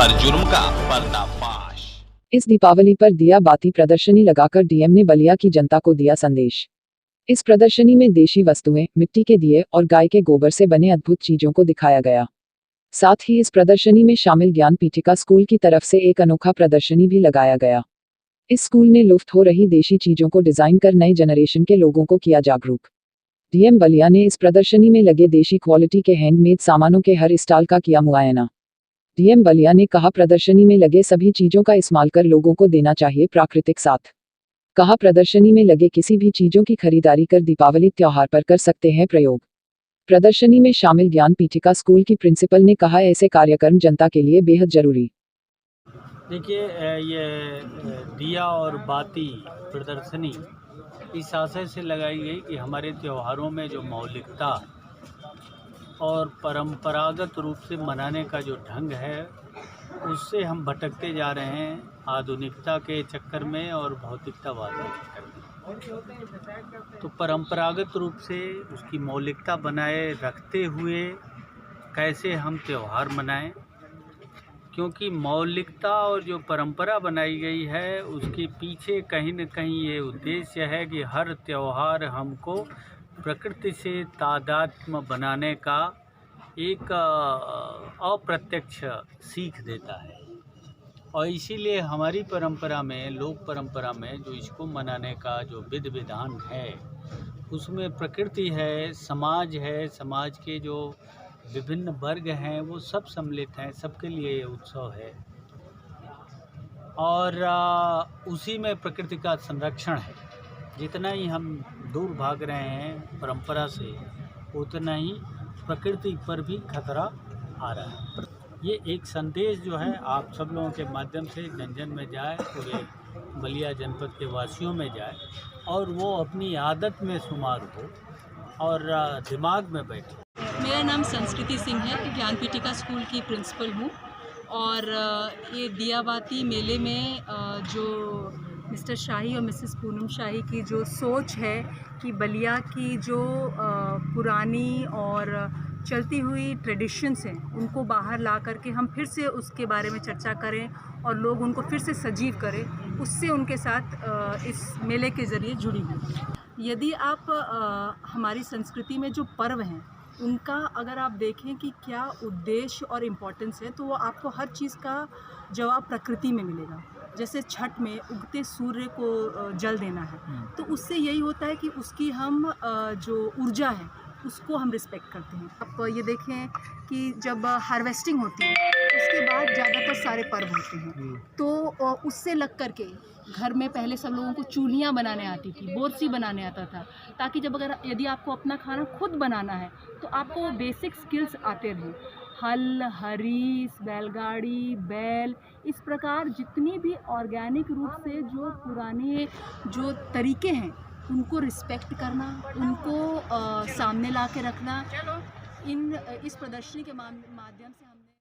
हर जुर्म का पर्दाफाश। इस दीपावली पर दिया बाती प्रदर्शनी लगाकर डीएम ने बलिया की जनता को दिया संदेश। इस प्रदर्शनी में देशी वस्तुएं, मिट्टी के दिए और गाय के गोबर से बने अद्भुत चीजों को दिखाया गया। साथ ही इस प्रदर्शनी में शामिल ज्ञान पीठिका स्कूल की तरफ से एक अनोखा प्रदर्शनी भी लगाया गया। इस स्कूल ने लुप्त हो रही देशी चीजों को डिजाइन कर नए जनरेशन के लोगों को किया जागरूक। डीएम बलिया ने इस प्रदर्शनी में लगे देशी क्वालिटी के हैंडमेड सामानों के हर स्टॉल का किया मुआयना। डीएम बलिया ने कहा, प्रदर्शनी में लगे सभी चीजों का इस्तेमाल कर लोगों को देना चाहिए प्राकृतिक साथ। कहा, प्रदर्शनी में लगे किसी भी चीजों की खरीदारी कर दीपावली त्योहार पर कर सकते हैं प्रयोग। प्रदर्शनी में शामिल ज्ञान पीठिका स्कूल की प्रिंसिपल ने कहा, ऐसे कार्यक्रम जनता के लिए बेहद जरूरी। देखिए, ये दिया और बाती प्रदर्शनी इस आशय से लगाई गई कि हमारे त्योहारों में जो मौलिकता और परंपरागत रूप से मनाने का जो ढंग है उससे हम भटकते जा रहे हैं आधुनिकता के चक्कर में और भौतिकतावाद के चक्कर में। तो परंपरागत रूप से उसकी मौलिकता बनाए रखते हुए कैसे हम त्यौहार मनाएं, क्योंकि मौलिकता और जो परंपरा बनाई गई है उसके पीछे कहीं न कहीं ये उद्देश्य है कि हर त्यौहार हमको प्रकृति से तादात्म्य बनाने का एक अप्रत्यक्ष सीख देता है। और इसीलिए हमारी परंपरा में, लोक परंपरा में जो इसको मनाने का जो विधि विधान है उसमें प्रकृति है, समाज है, समाज के जो विभिन्न वर्ग हैं वो सब सम्मिलित हैं, सबके लिए ये उत्सव है। और उसी में प्रकृति का संरक्षण है। जितना ही हम दूर भाग रहे हैं परंपरा से उतना ही प्रकृति पर भी खतरा आ रहा है। ये एक संदेश जो है आप सब लोगों के माध्यम से जन जन में जाए, पूरे बलिया जनपद के वासियों में जाए और वो अपनी आदत में शुमार हो और दिमाग में बैठे। मेरा नाम संस्कृति सिंह है, ज्ञान पीठिका स्कूल की प्रिंसिपल हूँ। और ये दियाबाती मेले में जो मिस्टर शाही और मिसेस पूनम शाही की जो सोच है कि बलिया की जो पुरानी और चलती हुई ट्रेडिशंस हैं उनको बाहर ला करके हम फिर से उसके बारे में चर्चा करें और लोग उनको फिर से सजीव करें, उससे उनके साथ इस मेले के ज़रिए जुड़ी हुई। यदि आप हमारी संस्कृति में जो पर्व हैं उनका अगर आप देखें कि क्या उद्देश्य और इम्पोर्टेंस है, तो वो आपको हर चीज़ का जवाब प्रकृति में मिलेगा। जैसे छठ में उगते सूर्य को जल देना है, तो उससे यही होता है कि उसकी हम जो ऊर्जा है उसको हम रिस्पेक्ट करते हैं। आप ये देखें कि जब हार्वेस्टिंग होती है उसके बाद ज़्यादातर सारे पर्व होते हैं, तो उससे लग कर के घर में पहले सब लोगों को चूल्हियाँ बनाने आती थी, बोरसी बनाने आता था, ताकि यदि आपको अपना खाना खुद बनाना है तो आपको वो बेसिक स्किल्स आते रहें। हल, हरीस, बैलगाड़ी, बैल, इस प्रकार जितनी भी ऑर्गेनिक रूप से जो पुराने जो तरीके हैं उनको रिस्पेक्ट करना, उनको सामने ला के रखना, इस प्रदर्शनी के माध्यम से